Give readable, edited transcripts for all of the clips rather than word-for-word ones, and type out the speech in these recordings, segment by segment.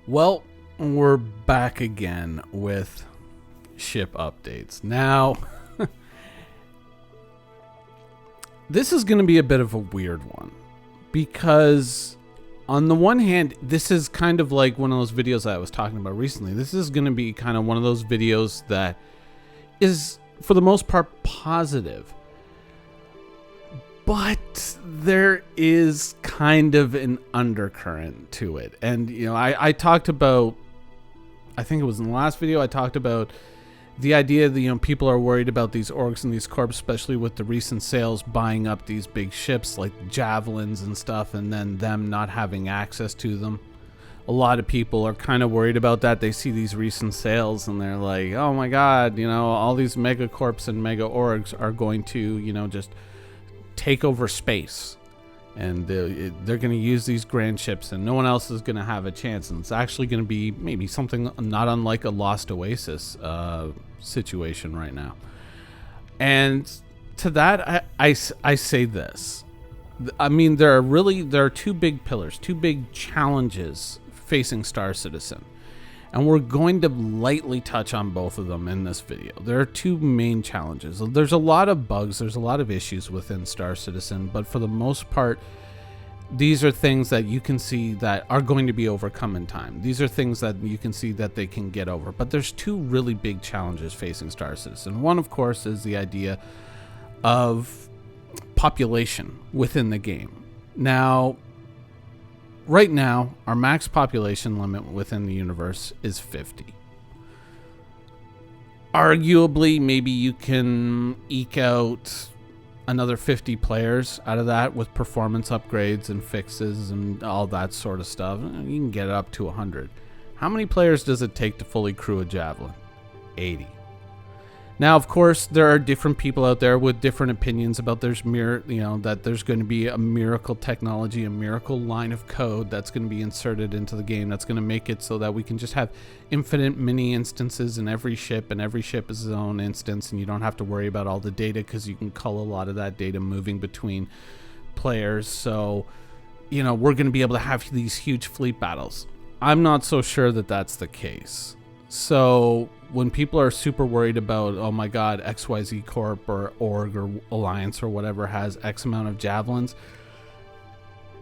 Well, we're back again with ship updates. Now, this is going to be a bit of a weird one because on the one hand, this is kind of like one of those videos that I was talking about recently. This is going to be kind of one of those videos that is, for the most part, positive. But there is kind of an undercurrent to it. And, I talked about, I think it was in the last video, I talked about the idea that, people are worried about these orgs and these corps, especially with the recent sales buying up these big ships like javelins and stuff, and then them not having access to them. A lot of people are kind of worried about that. They see these recent sales and they're like, oh my God, all these mega corps and mega orgs are going to, just take over space, and they're going to use these grand ships and no one else is going to have a chance, and it's actually going to be maybe something not unlike a Lost Oasis situation right now. And to that I say this, I mean, there are two big pillars, two big challenges facing Star Citizen, and we're going to lightly touch on both of them in this video. There are two main challenges. There's a lot of bugs, there's a lot of issues within Star Citizen, but for the most part, these are things that you can see that are going to be overcome in time. These are things that you can see that they can get over. But there's two really big challenges facing Star Citizen. One, of course, is the idea of population within the game. Now, right now, our max population limit within the universe is 50. Arguably, maybe you can eke out another 50 players out of that with performance upgrades and fixes and all that sort of stuff. You can get it up to 100. How many players does it take to fully crew a Javelin? 80. Now, of course, there are different people out there with different opinions about that there's going to be a miracle technology, a miracle line of code that's going to be inserted into the game that's going to make it so that we can just have infinite mini instances in every ship, and every ship is its own instance, and you don't have to worry about all the data because you can cull a lot of that data moving between players. So, we're going to be able to have these huge fleet battles. I'm not so sure that that's the case. So when people are super worried about, oh my God, XYZ Corp or Org or Alliance or whatever has X amount of Javelins,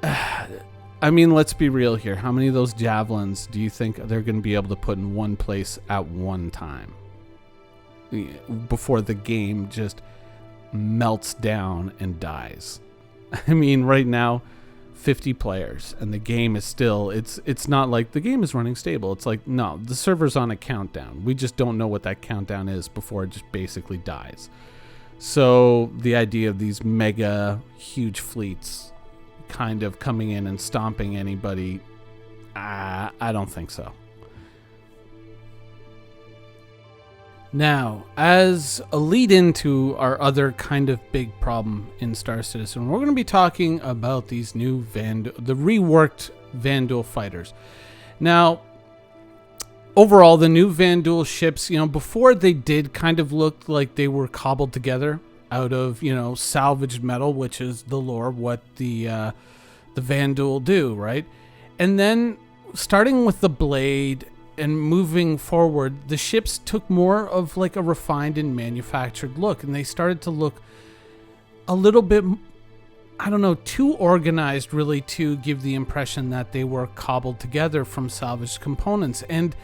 I mean, let's be real here. How many of those Javelins do you think they're going to be able to put in one place at one time before the game just melts down and dies? I mean, right now, 50 players, and the game is still, it's not like the game is running stable. It's like, no, the server's on a countdown. We just don't know what that countdown is before it just basically dies. So the idea of these mega huge fleets kind of coming in and stomping anybody, I don't think so. Now, as a lead into our other kind of big problem in Star Citizen, we're going to be talking about these new the reworked Vandal fighters. Now, overall, the new Vandal ships, before they did kind of look like they were cobbled together out of, salvaged metal, which is the lore, what the Vandal do, right? And then starting with the blade and moving forward, the ships took more of like a refined and manufactured look, and they started to look a little bit, I don't know, too organized really to give the impression that they were cobbled together from salvaged components. And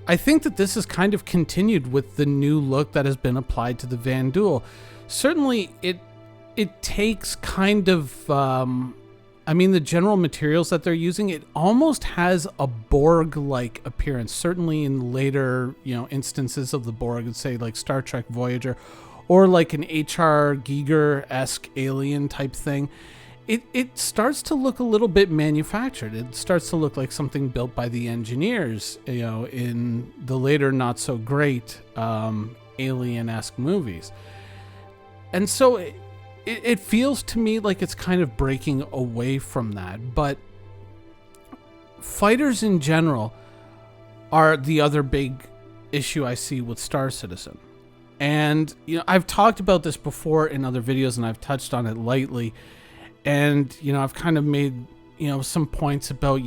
I think that this is kind of continued with the new look that has been applied to the Vandal. Certainly it takes kind of the general materials that they're using, it almost has a Borg-like appearance. Certainly in later, instances of the Borg, say like Star Trek Voyager, or like an H.R. Giger-esque alien type thing. It starts to look a little bit manufactured. It starts to look like something built by the engineers, in the later not so great alien-esque movies. And so it feels to me like it's kind of breaking away from that. But fighters in general are the other big issue I see with Star Citizen. And, I've talked about this before in other videos, and I've touched on it lightly. And, I've kind of made some points about,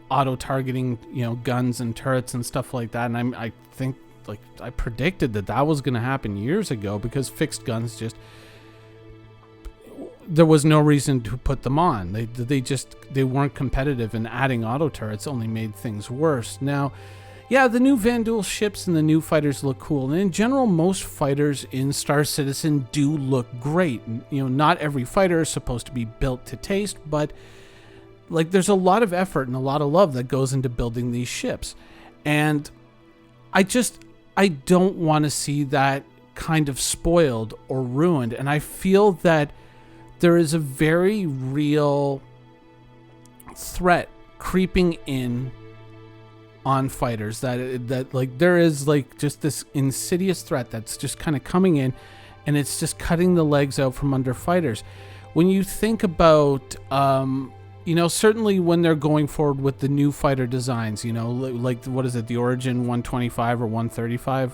auto targeting, guns and turrets and stuff like that. And I think, like, I predicted that was going to happen years ago, because fixed guns there was no reason to put them on. They weren't competitive, and adding auto turrets only made things worse. Now, yeah, the new Vandal ships and the new fighters look cool. And in general, most fighters in Star Citizen do look great. Not every fighter is supposed to be built to taste, but like, there's a lot of effort and a lot of love that goes into building these ships. And I don't want to see that kind of spoiled or ruined. And I feel that there is a very real threat creeping in on fighters, that like, there is like just this insidious threat that's just kind of coming in, and it's just cutting the legs out from under fighters. When you think about, certainly when they're going forward with the new fighter designs, like, what is it, the Origin 125 or 135?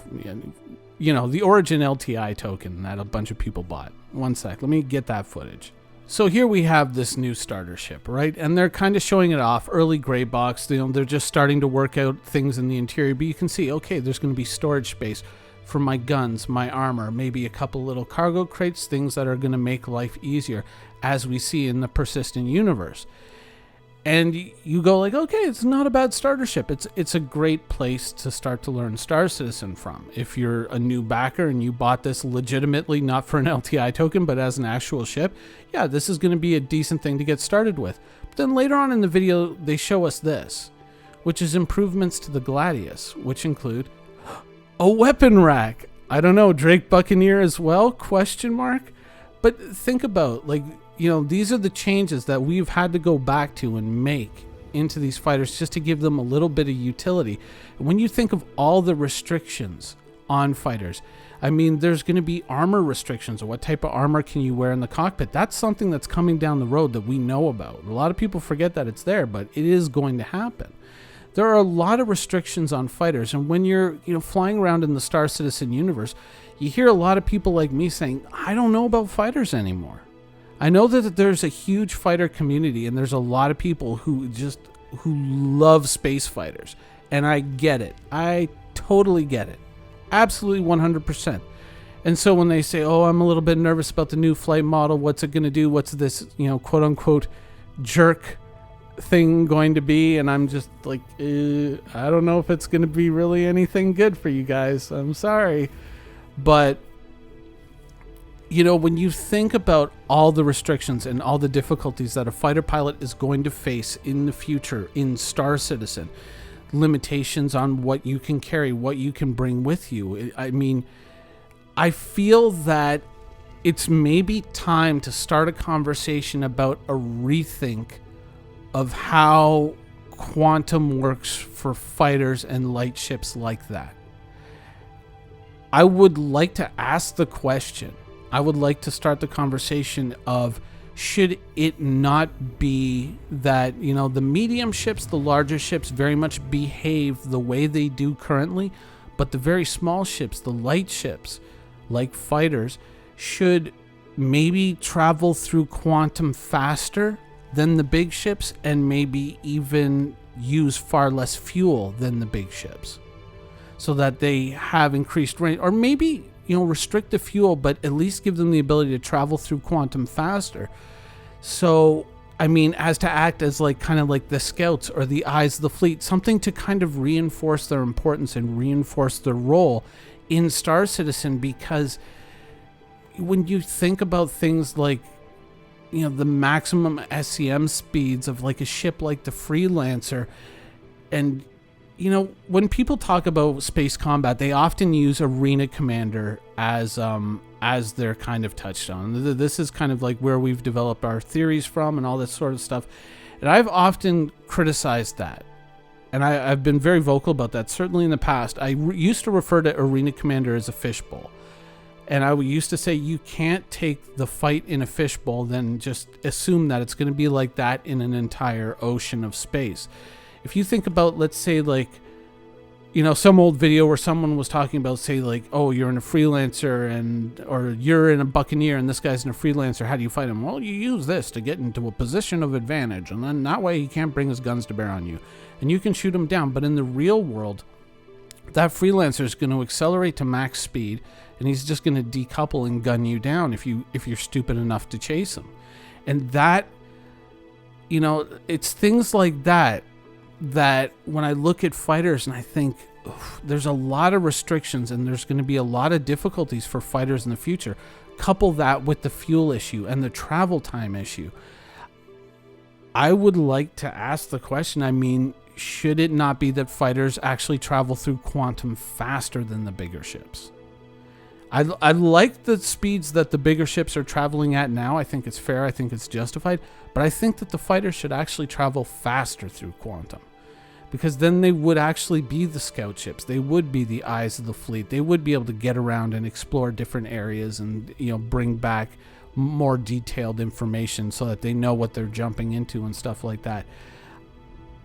The Origin LTI token that a bunch of people bought. One sec, let me get that footage. So here we have this new starter ship, right? And they're kind of showing it off, early gray box. They're just starting to work out things in the interior, but you can see, okay, there's going to be storage space for my guns, my armor, maybe a couple little cargo crates, things that are going to make life easier, as we see in the persistent universe. And you go like, okay, it's not a bad starter ship. It's a great place to start to learn Star Citizen from. If you're a new backer and you bought this legitimately, not for an LTI token, but as an actual ship, yeah, this is going to be a decent thing to get started with. But then later on in the video, they show us this, which is improvements to the Gladius, which include a weapon rack. I don't know, Drake Buccaneer as well? Question mark. But think about, like, these are the changes that we've had to go back to and make into these fighters just to give them a little bit of utility. And when you think of all the restrictions on fighters, I mean, there's going to be armor restrictions, or what type of armor can you wear in the cockpit. That's something that's coming down the road that we know about. A lot of people forget that it's there, but it is going to happen. There are a lot of restrictions on fighters, and when you're flying around in the Star Citizen universe, you hear a lot of people like me saying, I don't know about fighters anymore. I know that there's a huge fighter community, and there's a lot of people who love space fighters, and I get it. I totally get it. Absolutely 100%. And so when they say, oh, I'm a little bit nervous about the new flight model, what's it going to do? What's this, quote unquote jerk thing going to be? And I'm just like, I don't know if it's going to be really anything good for you guys. I'm sorry. But when you think about all the restrictions and all the difficulties that a fighter pilot is going to face in the future in Star Citizen, limitations on what you can carry, what you can bring with you, I mean, I feel that it's maybe time to start a conversation about a rethink of how quantum works for fighters and light ships like that. I would like to ask the question, I would like to start the conversation of, should it not be that, the medium ships, the larger ships very much behave the way they do currently, but the very small ships, the light ships, like fighters, should maybe travel through quantum faster than the big ships, and maybe even use far less fuel than the big ships, so that they have increased range, or maybe restrict the fuel, but at least give them the ability to travel through quantum faster. So, I mean, as to act as kind of like the scouts or the eyes of the fleet, something to kind of reinforce their importance and reinforce their role in Star Citizen. Because when you think about things like, the maximum SCM speeds of like a ship like the Freelancer, and when people talk about space combat, they often use Arena Commander as their kind of touchstone. This is kind of like where we've developed our theories from and all this sort of stuff. And I've often criticized that. And I've been very vocal about that, certainly in the past. I used to refer to Arena Commander as a fishbowl. And I used to say, you can't take the fight in a fishbowl, then just assume that it's going to be like that in an entire ocean of space. If you think about, let's say, like some old video where someone was talking about, say, like, oh, you're in a freelancer or you're in a buccaneer and this guy's in a freelancer. How do you fight him? Well, you use this to get into a position of advantage, and then that way he can't bring his guns to bear on you, and you can shoot him down. But in the real world, that freelancer is going to accelerate to max speed, and he's just going to decouple and gun you down if you're stupid enough to chase him. And that, it's things like that when I look at fighters and I think, there's a lot of restrictions and there's going to be a lot of difficulties for fighters in the future. Couple that with the fuel issue and the travel time issue. I would like to ask the question, should it not be that fighters actually travel through quantum faster than the bigger ships? I like the speeds that the bigger ships are traveling at now. I think it's fair. I think it's justified. But I think that the fighters should actually travel faster through quantum. Because then they would actually be the scout ships. They would be the eyes of the fleet. They would be able to get around and explore different areas and bring back more detailed information so that they know what they're jumping into and stuff like that.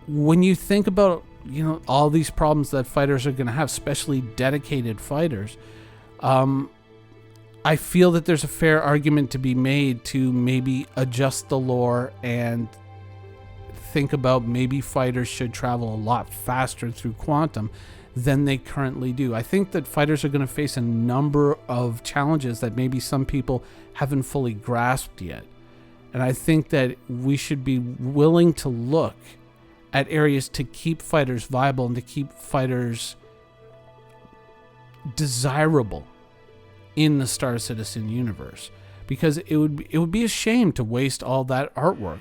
When you think about all these problems that fighters are going to have, especially dedicated fighters, I feel that there's a fair argument to be made to maybe adjust the lore and think about maybe fighters should travel a lot faster through quantum than they currently do. I think that fighters are going to face a number of challenges that maybe some people haven't fully grasped yet. And I think that we should be willing to look at areas to keep fighters viable and to keep fighters desirable in the Star Citizen universe, because it would be a shame to waste all that artwork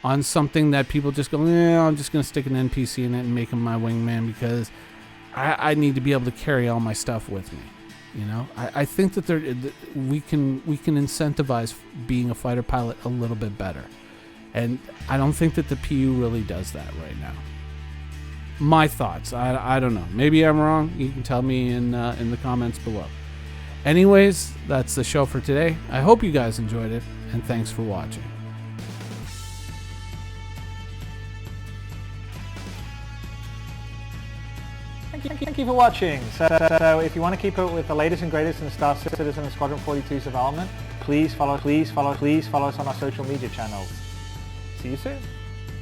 on something that people just go, I'm just going to stick an NPC in it and make him my wingman because I need to be able to carry all my stuff with me. I think that we can incentivize being a fighter pilot a little bit better, and I don't think that the PU really does that right now. My thoughts. I don't know. Maybe I'm wrong. You can tell me in the comments below. Anyways, that's the show for today. I hope you guys enjoyed it, and thanks for watching. Thank you for watching. So if you want to keep up with the latest and greatest in Star Citizen and Squadron 42's development, please follow us on our social media channels. See you soon.